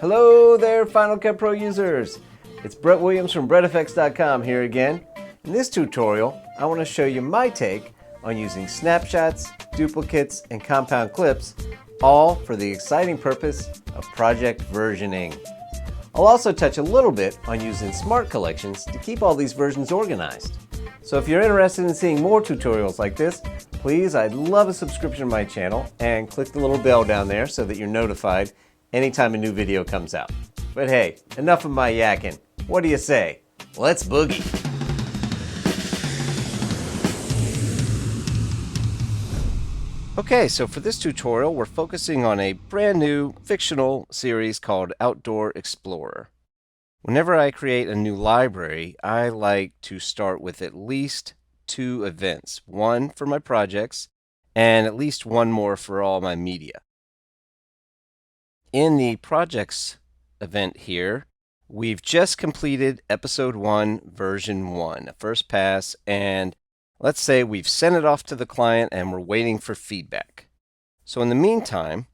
Hello there, Final Cut Pro users. It's Brett Williams from BretFX.com here again. In this tutorial, I want to show you my take on using snapshots, duplicates, and compound clips, all for the exciting purpose of project versioning. I'll also touch a little bit on using smart collections to keep all these versions organized. So if you're interested in seeing more tutorials like this, please, I'd love a subscription to my channel and click the little bell down there so that you're notified anytime a new video comes out. But hey, enough of my yakking. What do you say? Let's boogie. Okay, so for this tutorial, we're focusing on a brand new fictional series called Outdoor Explorer. Whenever I create a new library, I like to start with at least 2 events, one for my projects and at least one more for all my media. In the projects event here, we've just completed episode 1, version 1, a first pass, and let's say we've sent it off to the client and we're waiting for feedback. So in the meantime,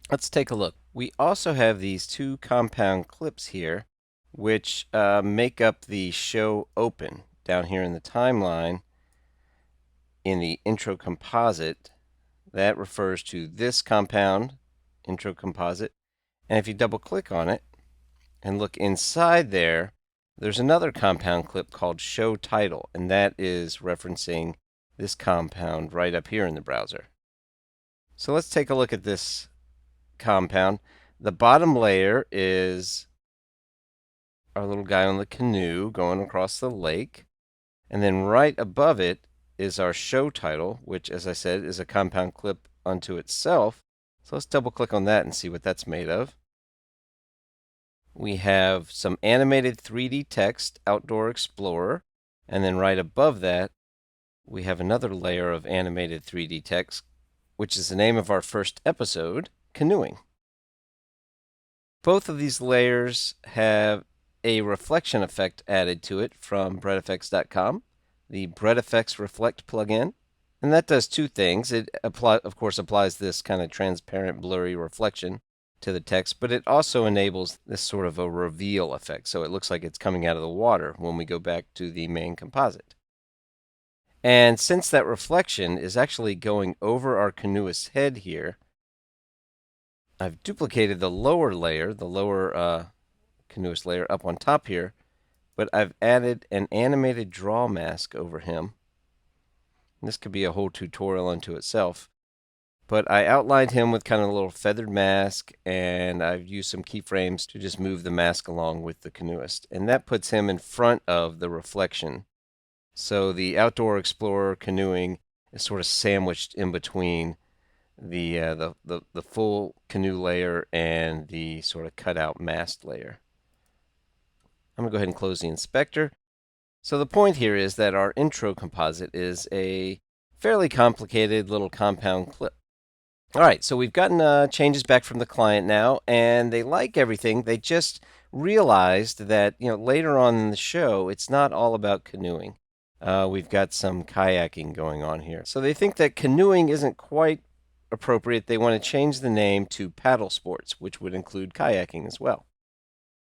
let's take a look. We also have these 2 compound clips here, which make up the show open down here in the timeline in the intro composite. That refers to this compound intro composite, and if you double click on it and look inside there, there's another compound clip called show title, and that is referencing this compound right up here in the browser. So let's take a look at this compound. The bottom layer is our little guy on the canoe going across the lake, and then right above it is our show title, which, as I said, is a compound clip unto itself. So let's double click on that and see what that's made of. We have some animated 3D text, Outdoor Explorer, and then right above that we have another layer of animated 3D text, which is the name of our first episode, Canoeing. Both of these layers have a reflection effect added to it from BretFX.com, the BretFX Reflect plugin. And that does 2 things. It, of course, applies this kind of transparent, blurry reflection to the text, but it also enables this sort of a reveal effect, so it looks like it's coming out of the water when we go back to the main composite. And since that reflection is actually going over our canoeist's head here, I've duplicated the lower layer, the lower canoeist layer up on top here, but I've added an animated draw mask over him. This could be a whole tutorial unto itself, but I outlined him with kind of a little feathered mask, and I've used some keyframes to just move the mask along with the canoeist, and that puts him in front of the reflection. So the Outdoor Explorer canoeing is sort of sandwiched in between the full canoe layer and the sort of cutout masked layer. I'm going to go ahead and close the inspector. So the point here is that our intro composite is a fairly complicated little compound clip. All right, so we've gotten changes back from the client now, and they like everything. They just realized that later on in the show, it's not all about canoeing. We've got some kayaking going on here. So they think that canoeing isn't quite appropriate. They want to change the name to paddle sports, which would include kayaking as well.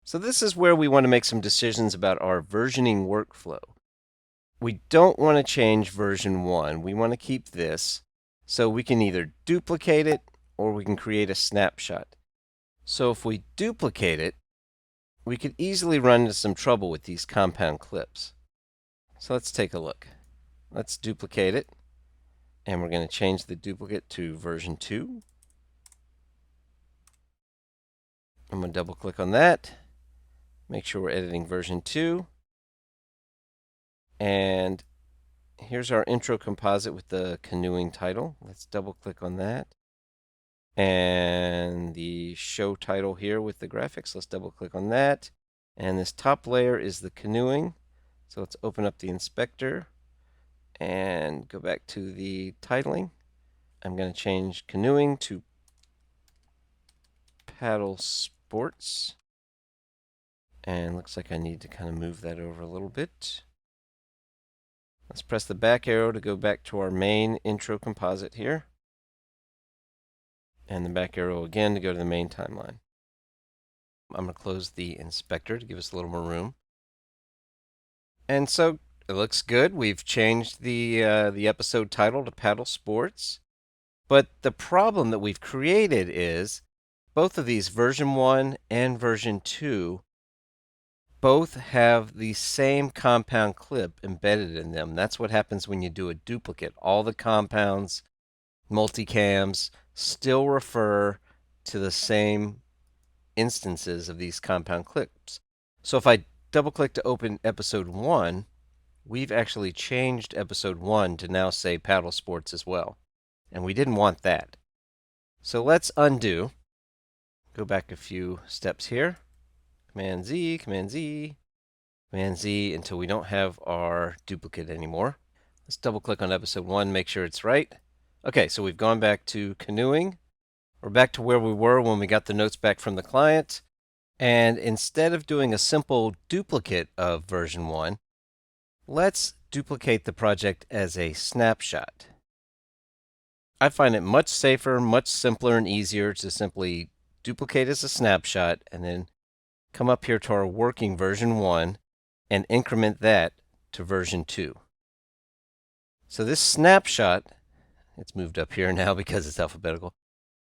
So this is where we want to make some decisions about our versioning workflow. We don't want to change version 1. We want to keep this, so we can either duplicate it or we can create a snapshot. So if we duplicate it, we could easily run into some trouble with these compound clips. So let's take a look. Let's duplicate it, and we're going to change the duplicate to version 2. I'm going to double click on that. Make sure we're editing version 2. And here's our intro composite with the canoeing title. Let's double click on that. And the show title here with the graphics. Let's double click on that. And this top layer is the canoeing. So let's open up the inspector and go back to the titling. I'm going to change canoeing to paddle sports. And looks like I need to kind of move that over a little bit. Let's press the back arrow to go back to our main intro composite here. And the back arrow again to go to the main timeline. I'm going to close the inspector to give us a little more room. And so it looks good. We've changed the episode title to Paddle Sports. But the problem that we've created is both of these, version 1 and version 2, both have the same compound clip embedded in them. That's what happens when you do a duplicate. All the compounds, multicams, still refer to the same instances of these compound clips. So if I double click to open episode 1, we've actually changed episode 1 to now say Paddle Sports as well. And we didn't want that. So let's undo. Go back a few steps here. Command Z, Command Z, Command Z until we don't have our duplicate anymore. Let's double click on episode 1, make sure it's right. Okay, so we've gone back to canoeing. We're back to where we were when we got the notes back from the client. And instead of doing a simple duplicate of version 1, let's duplicate the project as a snapshot. I find it much safer, much simpler, and easier to simply duplicate as a snapshot and then come up here to our working version 1 and increment that to version 2. So this snapshot, it's moved up here now because it's alphabetical.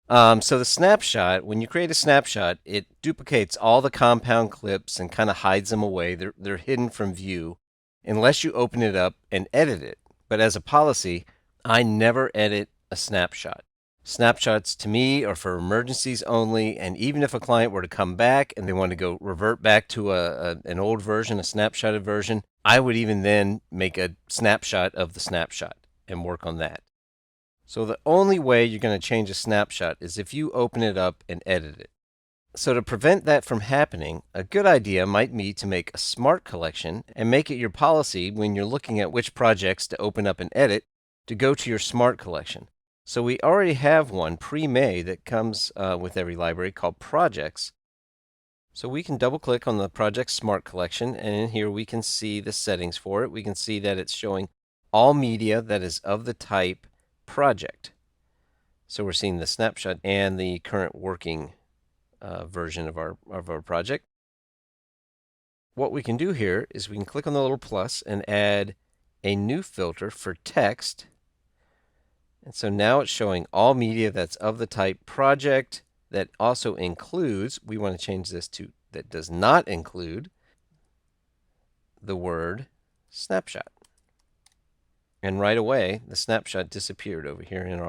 So the snapshot, when you create a snapshot, it duplicates all the compound clips and kind of hides them away. They're hidden from view unless you open it up and edit it. But as a policy, I never edit a snapshot. Snapshots to me are for emergencies only, and even if a client were to come back and they want to go revert back to an old version, a snapshotted version, I would even then make a snapshot of the snapshot and work on that. So the only way you're going to change a snapshot is if you open it up and edit it. So to prevent that from happening, a good idea might be to make a smart collection and make it your policy when you're looking at which projects to open up and edit to go to your smart collection. So we already have one pre-made that comes with every library called Projects. So we can double click on the Project Smart Collection, and in here we can see the settings for it. We can see that it's showing all media that is of the type project. So we're seeing the snapshot and the current working version of our project. What we can do here is we can click on the little plus and add a new filter for text. And so now it's showing all media that's of the type project that also includes, we want to change this to that does not include the word snapshot. And right away, the snapshot disappeared over here in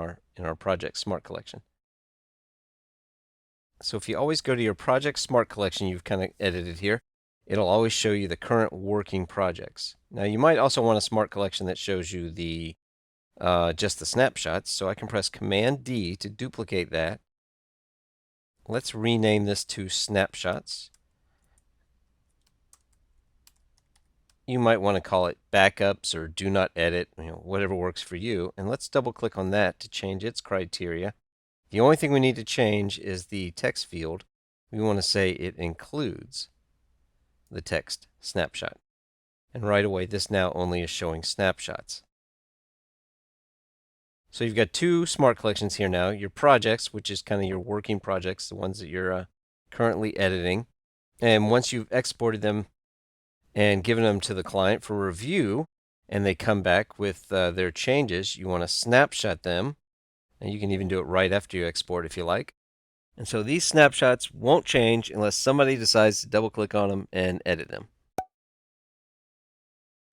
our Project Smart Collection. So if you always go to your Project Smart Collection you've kind of edited here, it'll always show you the current working projects. Now you might also want a Smart Collection that shows you the just the snapshots, so I can press Command D to duplicate that. Let's rename this to Snapshots. You might want to call it Backups or Do Not Edit, whatever works for you. And let's double click on that to change its criteria. The only thing we need to change is the text field. We want to say it includes the text snapshot. And right away, this now only is showing snapshots. So you've got two smart collections here now. Your projects, which is kind of your working projects, the ones that you're currently editing. And once you've exported them and given them to the client for review, and they come back with their changes, you want to snapshot them. And you can even do it right after you export if you like. And so these snapshots won't change unless somebody decides to double click on them and edit them.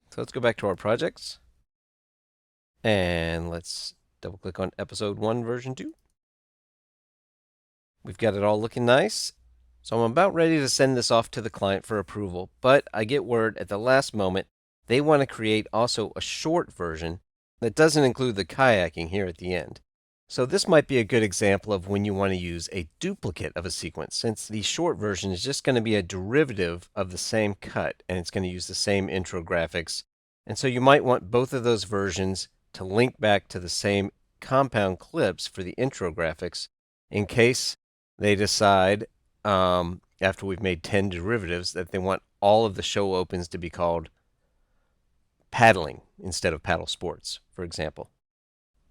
So let's go back to our projects. And let's double click on episode 1, version 2. We've got it all looking nice. So I'm about ready to send this off to the client for approval, but I get word at the last moment they want to create also a short version that doesn't include the kayaking here at the end. So this might be a good example of when you want to use a duplicate of a sequence, since the short version is just going to be a derivative of the same cut, and it's going to use the same intro graphics. And so you might want both of those versions to link back to the same compound clips for the intro graphics in case they decide, after we've made 10 derivatives, that they want all of the show opens to be called paddling instead of paddle sports, for example.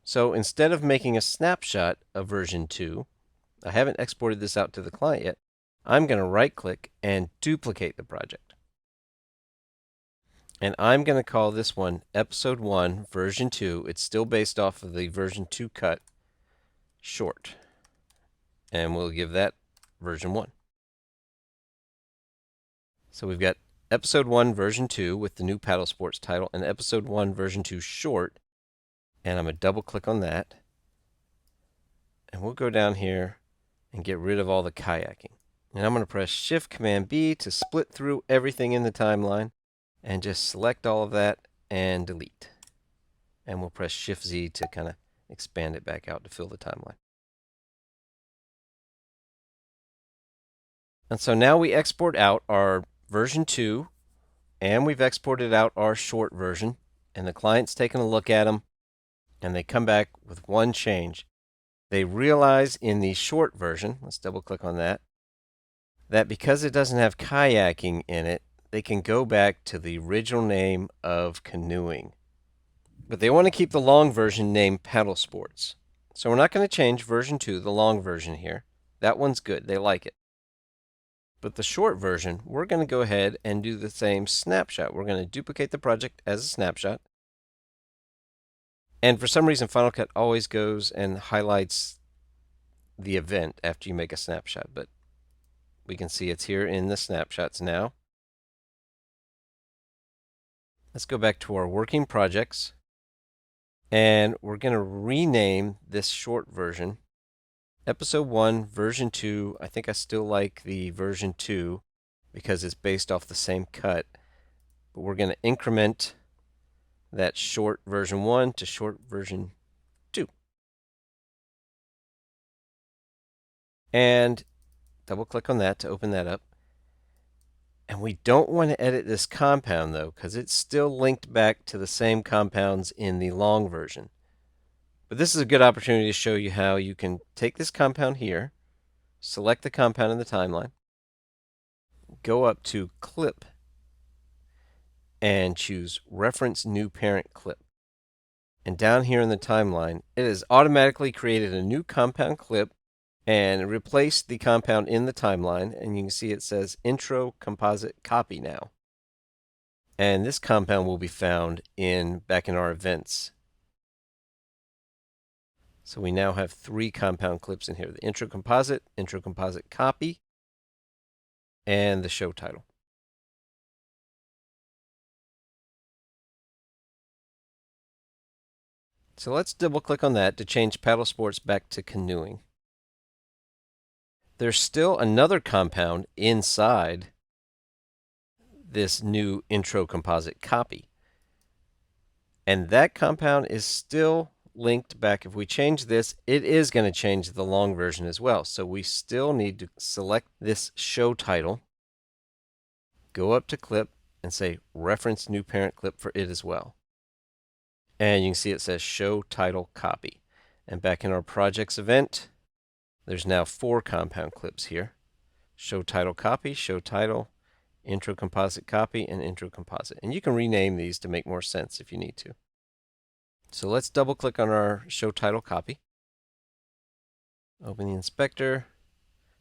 So instead of making a snapshot of version 2, I haven't exported this out to the client yet, I'm going to right click and duplicate the project. And I'm going to call this one episode 1 version 2. It's still based off of the version 2 cut short. And we'll give that version 1. So we've got episode 1 version 2 with the new paddle sports title and episode 1 version 2 short. And I'm going to double click on that. And we'll go down here and get rid of all the kayaking. And I'm going to press Shift Command B to split through everything in the timeline and just select all of that and delete. And we'll press Shift Z to kind of expand it back out to fill the timeline. And so now we export out our version 2 and we've exported out our short version, and the client's taken a look at them and they come back with one change. They realize in the short version, let's double click on that, that because it doesn't have kayaking in it, they can go back to the original name of canoeing. But they want to keep the long version named paddle sports. So we're not going to change version 2, the long version here. That one's good. They like it. But the short version, we're going to go ahead and do the same snapshot. We're going to duplicate the project as a snapshot. And for some reason, Final Cut always goes and highlights the event after you make a snapshot. But we can see it's here in the snapshots now. Let's go back to our working projects. And we're going to rename this short version episode 1 version 2. I think I still like the version 2 because it's based off the same cut. But we're going to increment that short version 1 to short version 2. And double click on that to open that up. And we don't want to edit this compound though, because it's still linked back to the same compounds in the long version. But this is a good opportunity to show you how you can take this compound here, select the compound in the timeline, go up to Clip, and choose Reference New Parent Clip. And down here in the timeline, it has automatically created a new compound clip and replaced the compound in the timeline. And you can see it says Intro Composite Copy now. And this compound will be found back in our events. So we now have 3 compound clips in here: the intro composite copy, and the show title. So let's double click on that to change paddle sports back to canoeing. There's still another compound inside this new intro composite copy. And that compound is still linked back. If we change this, it is going to change the long version as well. So we still need to select this show title, go up to Clip, and say Reference New Parent Clip for it as well. And you can see it says Show Title Copy. And back in our projects event, there's now 4 compound clips here: Show Title Copy, Show Title, Intro Composite Copy, and Intro Composite. And you can rename these to make more sense if you need to. So let's double click on our Show Title Copy, open the inspector,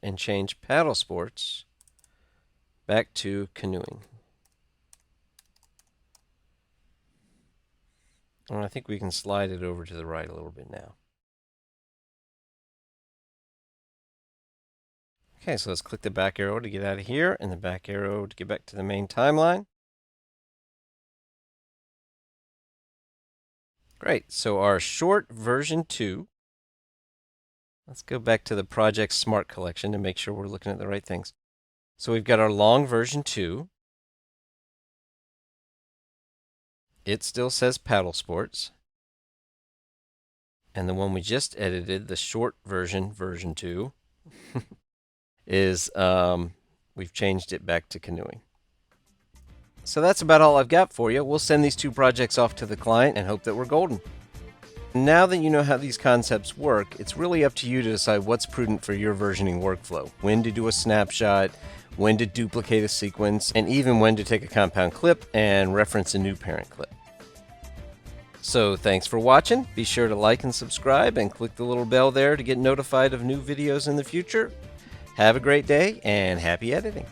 and change paddle sports back to canoeing. And I think we can slide it over to the right a little bit now. Okay, so let's click the back arrow to get out of here and the back arrow to get back to the main timeline. Great, so our short version 2, let's go back to the Project Smart Collection to make sure we're looking at the right things. So we've got our long version 2. It still says paddle sports. And the one we just edited, the short version, version 2, is we've changed it back to canoeing. So that's about all I've got for you. We'll send these 2 projects off to the client and hope that we're golden. Now that you know how these concepts work, it's really up to you to decide what's prudent for your versioning workflow. When to do a snapshot, when to duplicate a sequence, and even when to take a compound clip and reference a new parent clip. So thanks for watching. Be sure to like and subscribe and click the little bell there to get notified of new videos in the future. Have a great day and happy editing.